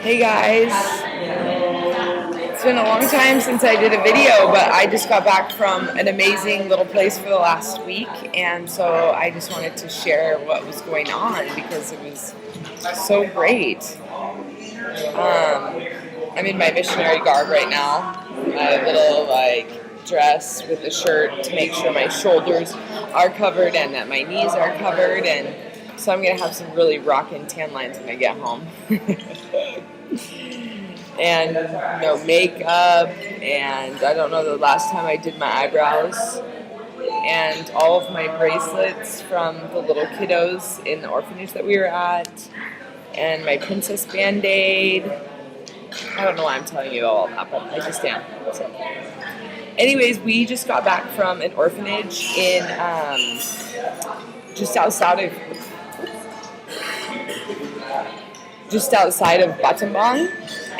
Hey guys, it's been a long time since I did a video, but I just got back from an amazing little place for the last week, and so I just wanted to share what was going on because it was so great. I'm in my missionary garb right now, my little dress with a shirt to make sure my shoulders are covered and that my knees are covered, and so I'm gonna have some really rockin' tan lines when I get home. And makeup, and I don't know the last time I did my eyebrows, and all of my bracelets from the little kiddos in the orphanage that we were at, and my princess band-aid. I don't know why I'm telling you all that, but I just am. So, anyways, we just got back from an orphanage in just outside of Battambang.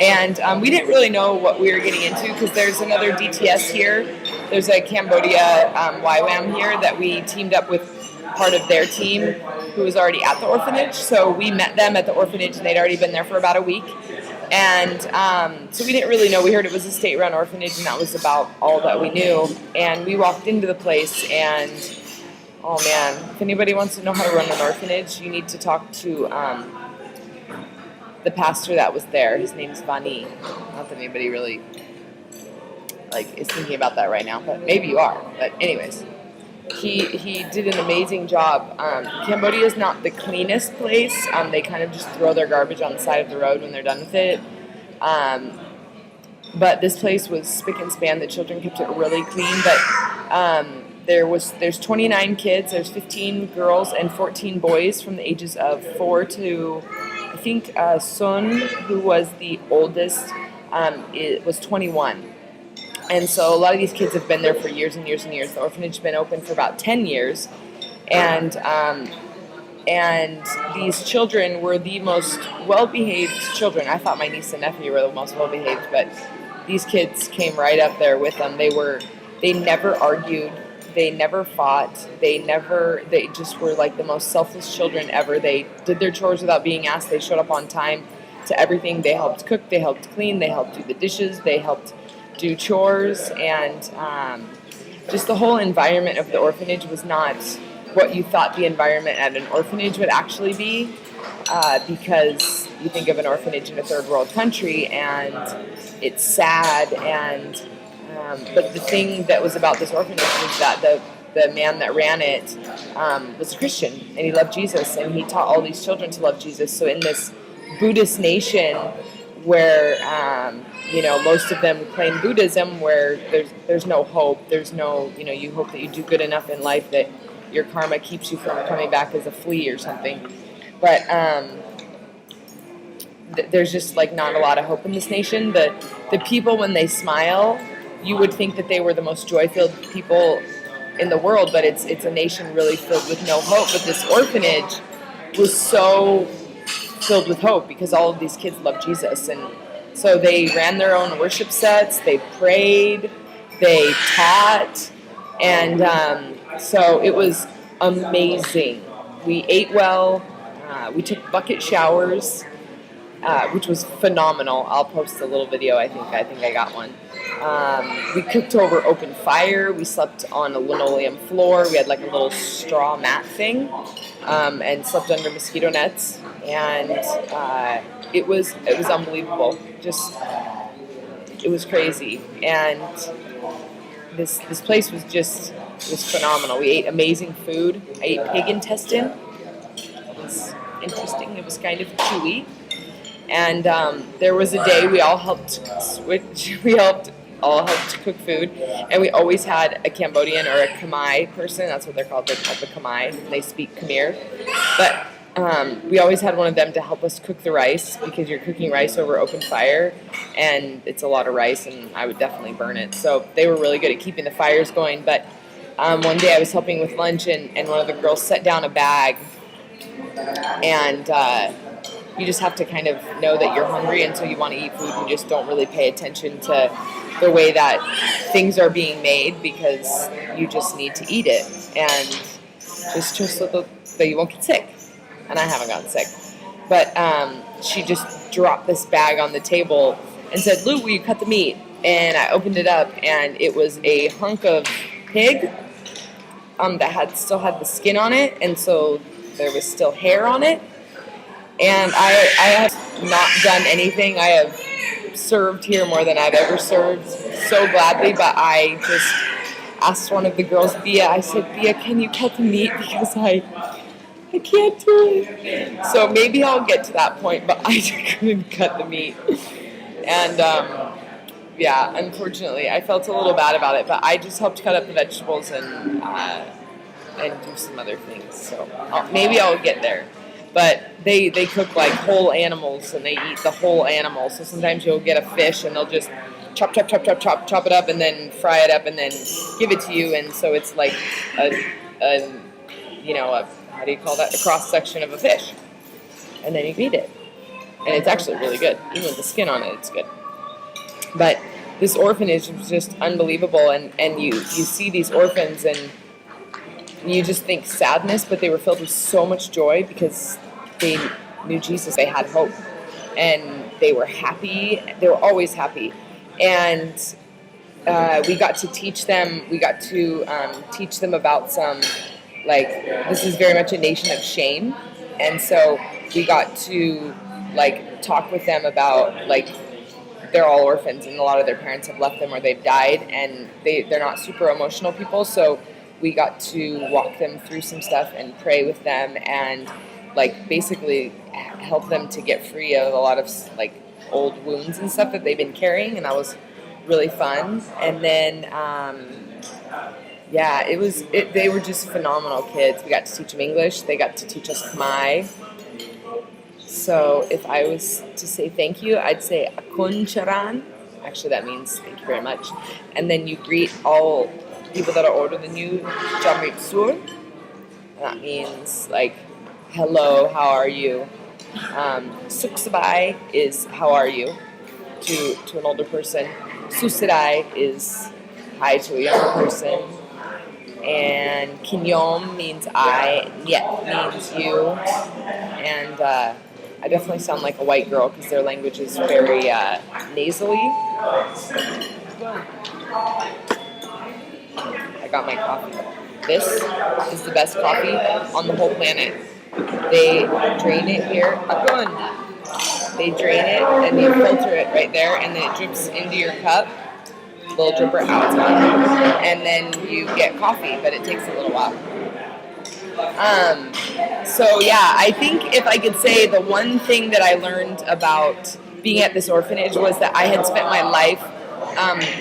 And we didn't really know what we were getting into because there's another DTS here. There's a Cambodia YWAM here that we teamed up with part of their team who was already at the orphanage. So we met them at the orphanage and they'd already been there for about a week. And so we didn't really know. We heard it was a state-run orphanage and that was about all that we knew. And we walked into the place and, oh man, if anybody wants to know how to run an orphanage, you need to talk to the pastor that was there. His name's Vani. Not that anybody really is thinking about that right now, but maybe you are. But anyways, he did an amazing job. Cambodia is not the cleanest place. They kind of just throw their garbage on the side of the road when they're done with it. But this place was spick and span. The children kept it really clean. But there's 29 kids. There's 15 girls and 14 boys from the ages of 4 to, I think Sun, who was the oldest, it was 21. And so a lot of these kids have been there for years and years and years. The orphanage has been open for about 10 years. And these children were the most well-behaved children. I thought my niece and nephew were the most well-behaved, but these kids came right up there with them. They never argued. They never fought. They just were like the most selfless children ever. They did their chores without being asked. They showed up on time to everything. They helped cook. They helped clean. They helped do the dishes. They helped do chores. And just the whole environment of the orphanage was not what you thought the environment at an orphanage would actually be, because you think of an orphanage in a third world country and it's sad and but the thing that was about this orphanage was that the man that ran it was a Christian, and he loved Jesus, and he taught all these children to love Jesus. So in this Buddhist nation where most of them claim Buddhism, where there's no hope, there's no, you hope that you do good enough in life that your karma keeps you from coming back as a flea or something. But there's just not a lot of hope in this nation. The people, when they smile, you would think that they were the most joy-filled people in the world, but it's a nation really filled with no hope. But this orphanage was so filled with hope because all of these kids love Jesus, and so they ran their own worship sets, they prayed, they taught, and so it was amazing. We ate well, we took bucket showers, which was phenomenal. I'll post a little video. I think I got one. We cooked over open fire. We slept on a linoleum floor. We had a little straw mat thing, and slept under mosquito nets. And it was unbelievable. It was crazy. And this place was phenomenal. We ate amazing food. I ate pig intestine. It was interesting. It was kind of chewy. And there was a day we all helped cook food, and we always had a Cambodian or a Khmer person. That's what they're called. They're called the Khmer. They speak Khmer. But we always had one of them to help us cook the rice, because you're cooking rice over open fire, and it's a lot of rice, and I would definitely burn it. So they were really good at keeping the fires going. But one day I was helping with lunch, and one of the girls set down a bag, and you just have to kind of know that you're hungry, and so you want to eat food, and just don't really pay attention to the way that things are being made, because you just need to eat it, and just so that you won't get sick. And I haven't gotten sick. But she just dropped this bag on the table and said, "Lou, will you cut the meat?" And I opened it up, and it was a hunk of pig that still had the skin on it, and so there was still hair on it. And I have not done anything. I have served here more than I've ever served, so gladly, but I just asked one of the girls, Bia, I said, Bia, can you cut the meat? Because I can't do it. So maybe I'll get to that point, but I couldn't cut the meat. And yeah, unfortunately, I felt a little bad about it, but I just helped cut up the vegetables and do some other things. So maybe I'll get there. But they cook like whole animals, and they eat the whole animal. So sometimes you'll get a fish, and they'll just chop it up, and then fry it up, and then give it to you. And so it's like a how do you call that? A cross section of a fish, and then you eat it, and it's actually really good. Even with the skin on it, it's good. But this orphanage was just unbelievable, and you see these orphans, and you just think sadness, but they were filled with so much joy because they knew Jesus. They had hope, and they were happy. They were always happy. And we got to teach them. We got to teach them about some, like, this is very much a nation of shame. And so we got to, like, talk with them about, like, they're all orphans, and a lot of their parents have left them or they've died, and they're not super emotional people. So we got to walk them through some stuff and pray with them and, like, basically help them to get free of a lot of, like, old wounds and stuff that they've been carrying, and that was really fun. And then, they were just phenomenal kids. We got to teach them English. They got to teach us Khmer. So if I was to say thank you, I'd say Akun Charan. Actually, that means thank you very much. And then you greet all people that are older than you, Jamrit Sur. That means, like, hello, how are you? Suksabai is how are you to an older person. Susirai is hi to a younger person. And Kinyom means I, Nyet means you. And I definitely sound like a white girl because their language is very nasally. I got my coffee. This is the best coffee on the whole planet. They drain it here. They drain it and you filter it right there, and then it drips into your cup. Little dripper outside, and then you get coffee, but it takes a little while. So yeah, I think if I could say the one thing that I learned about being at this orphanage was that I had spent my life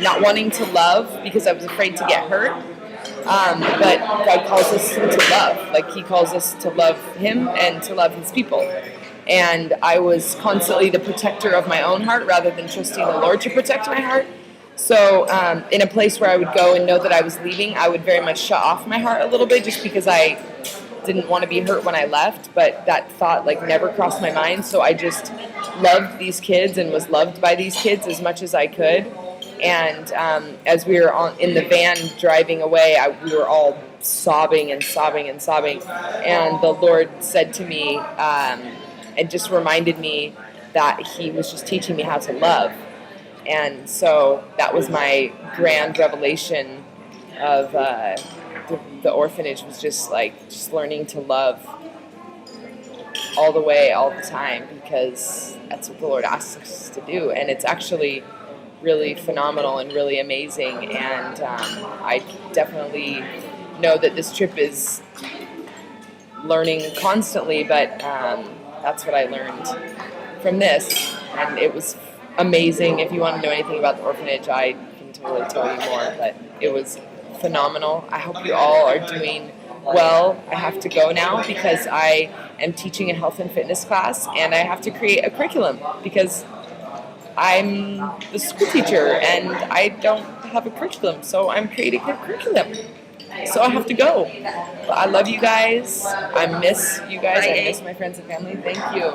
not wanting to love because I was afraid to get hurt. But God calls us to love. Like, He calls us to love Him and to love His people. And I was constantly the protector of my own heart rather than trusting the Lord to protect my heart. So in a place where I would go and know that I was leaving, I would very much shut off my heart a little bit just because I didn't want to be hurt when I left. But that thought, like, never crossed my mind. So I just loved these kids and was loved by these kids as much as I could. And as we were in the van driving away, we were all sobbing and sobbing and sobbing. And the Lord said to me, and just reminded me that He was just teaching me how to love. And so that was my grand revelation of the orphanage, was just learning to love all the way, all the time, because that's what the Lord asks us to do. And it's actually really phenomenal and really amazing. And I definitely know that this trip is learning constantly, but that's what I learned from this. And it was amazing. If you want to know anything about the orphanage, I can totally tell you more, but it was phenomenal. I hope you all are doing well. I have to go now because I am teaching a health and fitness class, and I have to create a curriculum because I'm the school teacher and I don't have a curriculum, so I'm creating a curriculum. So I have to go. But I love you guys. I miss you guys. I miss my friends and family. Thank you.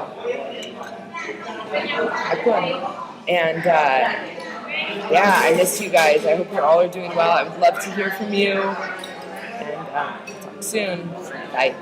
And I miss you guys. I hope you all are doing well. I would love to hear from you. And talk soon. Bye.